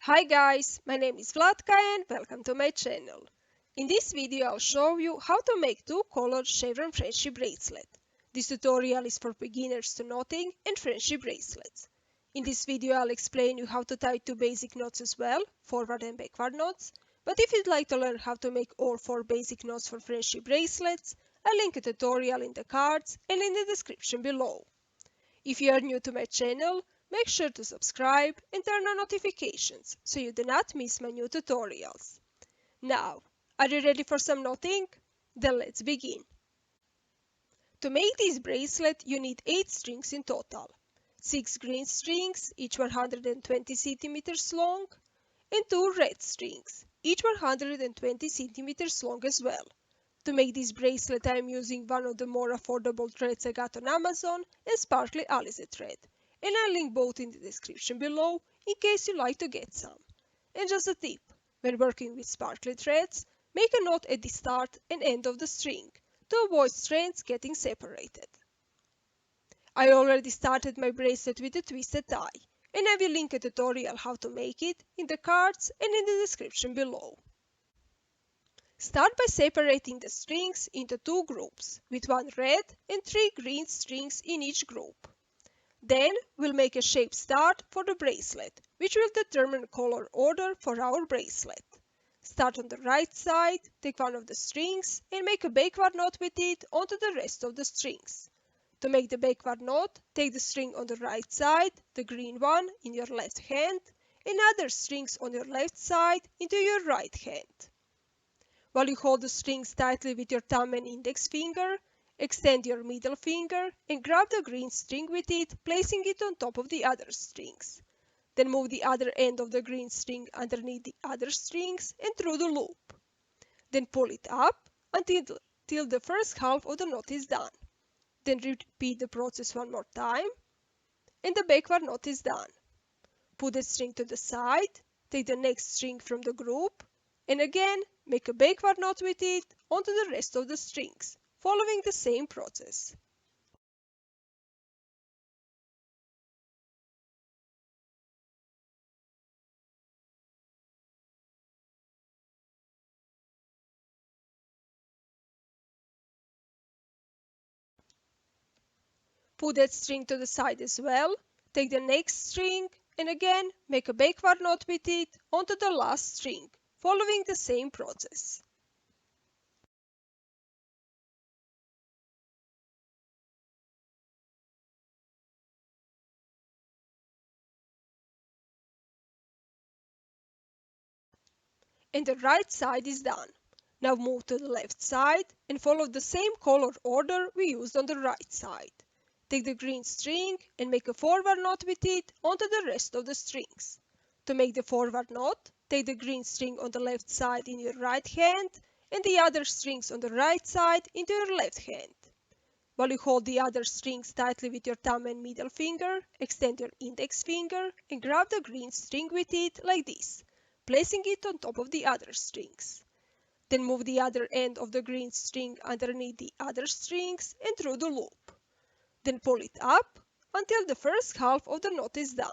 Hi guys, my name is Vlatka and welcome to my channel. In this video I'll show you how to make two-color Chevron friendship bracelet. This tutorial is for beginners to knotting and friendship bracelets. In this video I'll explain you how to tie two basic knots as well, forward and backward knots. But if you'd like to learn how to make all four basic knots for friendship bracelets, I'll link a tutorial in the cards and in the description below. If you are new to my channel, make sure to subscribe and turn on notifications so you do not miss my new tutorials. Now, are you ready for some knotting? Then let's begin. To make this bracelet, you need 8 strings in total. 6 green strings, each 120 centimeters long, and 2 red strings, each 120 centimeters long as well. To make this bracelet I am using one of the more affordable threads I got on Amazon, a sparkly alize thread, and I'll link both in the description below in case you like to get some. And just a tip, when working with sparkly threads, make a knot at the start and end of the string to avoid strands getting separated. I already started my bracelet with a twisted tie, and I will link a tutorial how to make it in the cards and in the description below. Start by separating the strings into 2 groups, with 1 red and 3 green strings in each group. Then we'll make a shape start for the bracelet, which will determine color order for our bracelet. Start on the right side, take one of the strings and make a backward knot with it onto the rest of the strings. To make the backward knot, take the string on the right side, the green one, in your left hand, and other strings on your left side into your right hand. While you hold the strings tightly with your thumb and index finger, extend your middle finger and grab the green string with it, placing it on top of the other strings. Then move the other end of the green string underneath the other strings and through the loop. Then pull it up until the first half of the knot is done. Then repeat the process one more time and the backward knot is done. Put the string to the side, take the next string from the group, and again make a backward knot with it onto the rest of the strings, following the same process. Put that string to the side as well, take the next string, and again make a backward knot with it onto the last string, following the same process. And the right side is done. Now move to the left side and follow the same color order we used on the right side. Take the green string and make a forward knot with it onto the rest of the strings. To make the forward knot, take the green string on the left side in your right hand and the other strings on the right side into your left hand. While you hold the other strings tightly with your thumb and middle finger, extend your index finger and grab the green string with it like this, placing it on top of the other strings. Then move the other end of the green string underneath the other strings and through the loop. Then pull it up until the first half of the knot is done.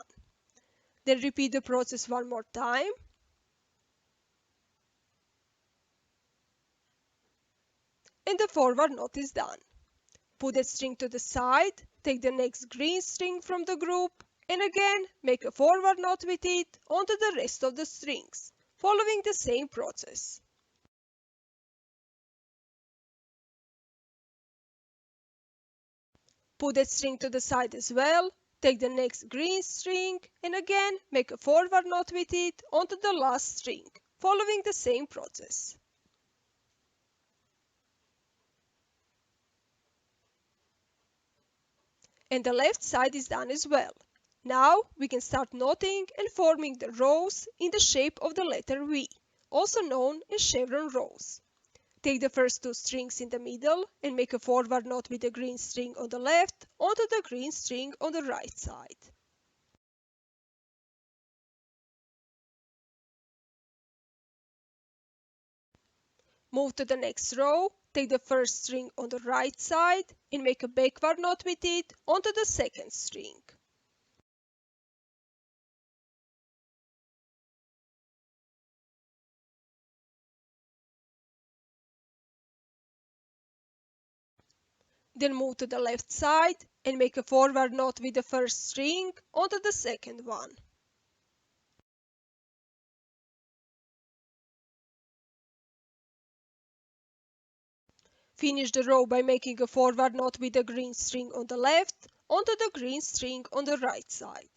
Then repeat the process one more time. And the forward knot is done. Put that string to the side, take the next green string from the group, and again make a forward knot with it onto the rest of the strings, following the same process. Put that string to the side as well, take the next green string, and again make a forward knot with it onto the last string, following the same process. And the left side is done as well. Now we can start knotting and forming the rows in the shape of the letter V, also known as chevron rows. Take the first 2 strings in the middle and make a forward knot with the green string on the left onto the green string on the right side. Move to the next row, take the first string on the right side and make a backward knot with it onto the second string. Then move to the left side and make a forward knot with the first string onto the second one. Finish the row by making a forward knot with the green string on the left onto the green string on the right side.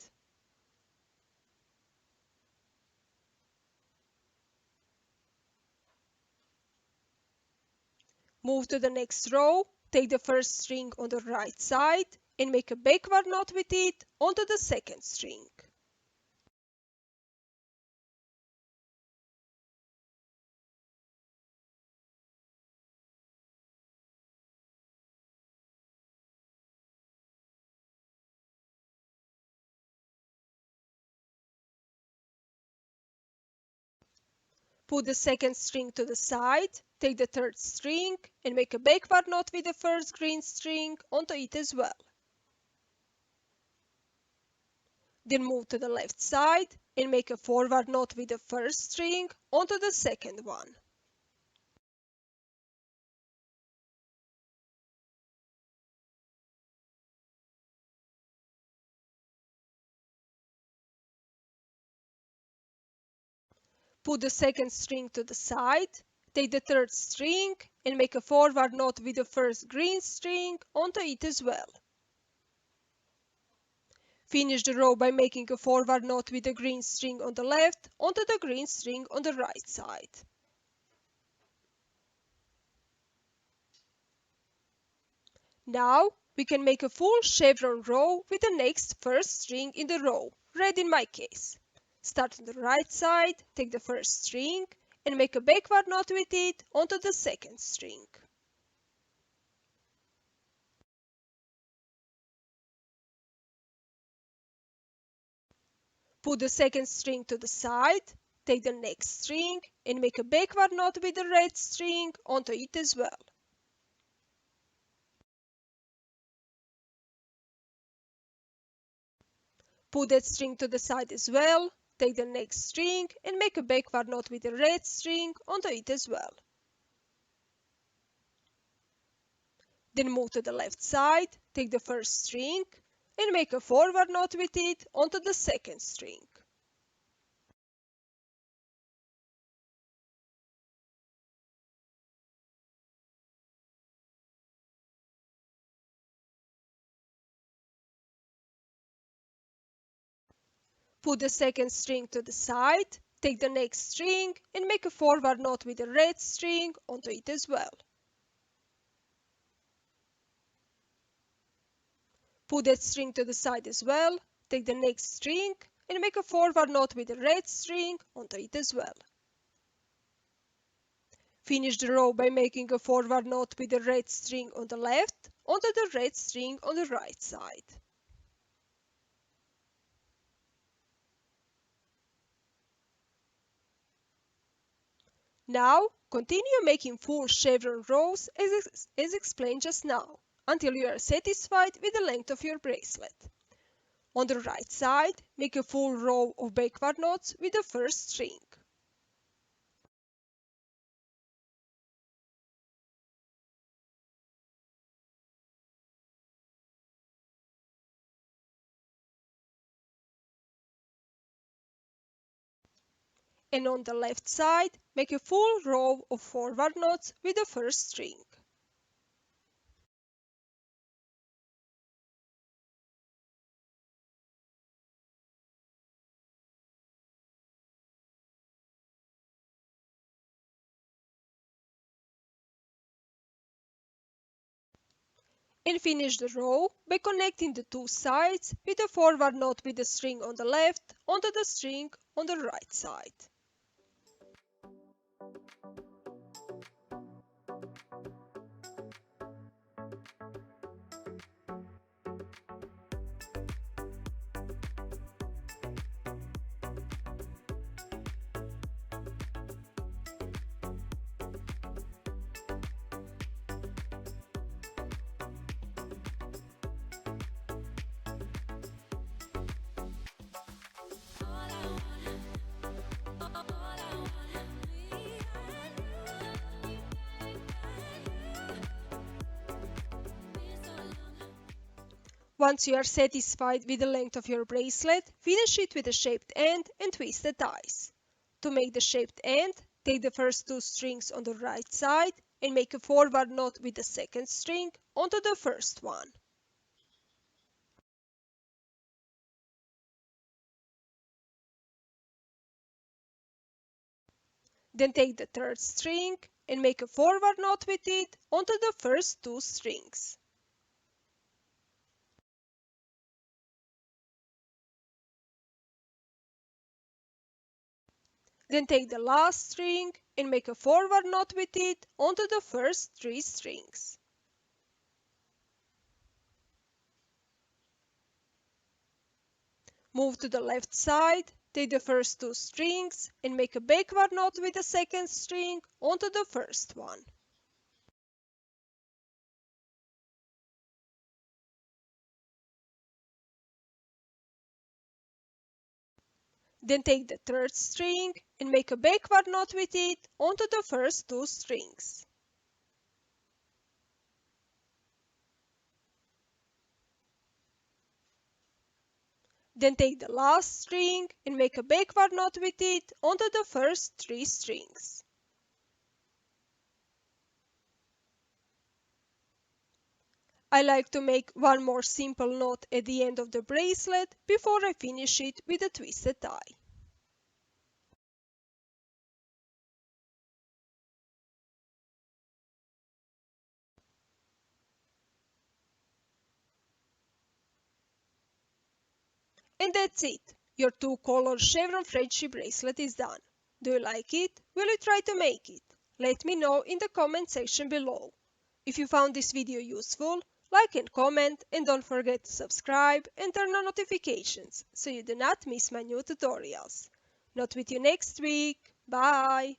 Move to the next row, take the first string on the right side and make a backward knot with it onto the second string. Put the second string to the side, take the third string and make a backward knot with the first green string onto it as well. Then move to the left side and make a forward knot with the first string onto the second one. Put the second string to the side, take the third string and make a forward knot with the first green string onto it as well. Finish the row by making a forward knot with the green string on the left onto the green string on the right side. Now we can make a full chevron row with the next first string in the row, red in my case. Start on the right side, take the first string and make a backward knot with it onto the second string. Put the second string to the side, take the next string and make a backward knot with the red string onto it as well. Put that string to the side as well, take the next string and make a backward knot with the red string onto it as well. Then move to the left side, take the first string and make a forward knot with it onto the second string. Put the second string to the side, take the next string and make a forward knot with the red string onto it as well. Put that string to the side as well, take the next string and make a forward knot with the red string onto it as well. Finish the row by making a forward knot with the red string on the left onto the red string on the right side. Now continue making full chevron rows as explained just now, until you are satisfied with the length of your bracelet. On the right side, make a full row of backward knots with the first string. And on the left side, make a full row of forward knots with the first string. And finish the row by connecting the two sides with a forward knot with the string on the left onto the string on the right side. Once you are satisfied with the length of your bracelet, finish it with a shaped end and twist the ties. To make the shaped end, take the first two strings on the right side and make a forward knot with the second string onto the first one. Then take the third string and make a forward knot with it onto the first two strings. Then take the last string and make a forward knot with it onto the first three strings. Move to the left side, take the first two strings and make a backward knot with the second string onto the first one. Then take the third string and make a backward knot with it onto the first two strings. Then take the last string and make a backward knot with it onto the first three strings. I like to make one more simple knot at the end of the bracelet before I finish it with a twisted tie. And that's it. Your two-color chevron friendship bracelet is done. Do you like it? Will you try to make it? Let me know in the comment section below. If you found this video useful, like and comment, and don't forget to subscribe and turn on notifications so you do not miss my new tutorials. Not with you next week. Bye!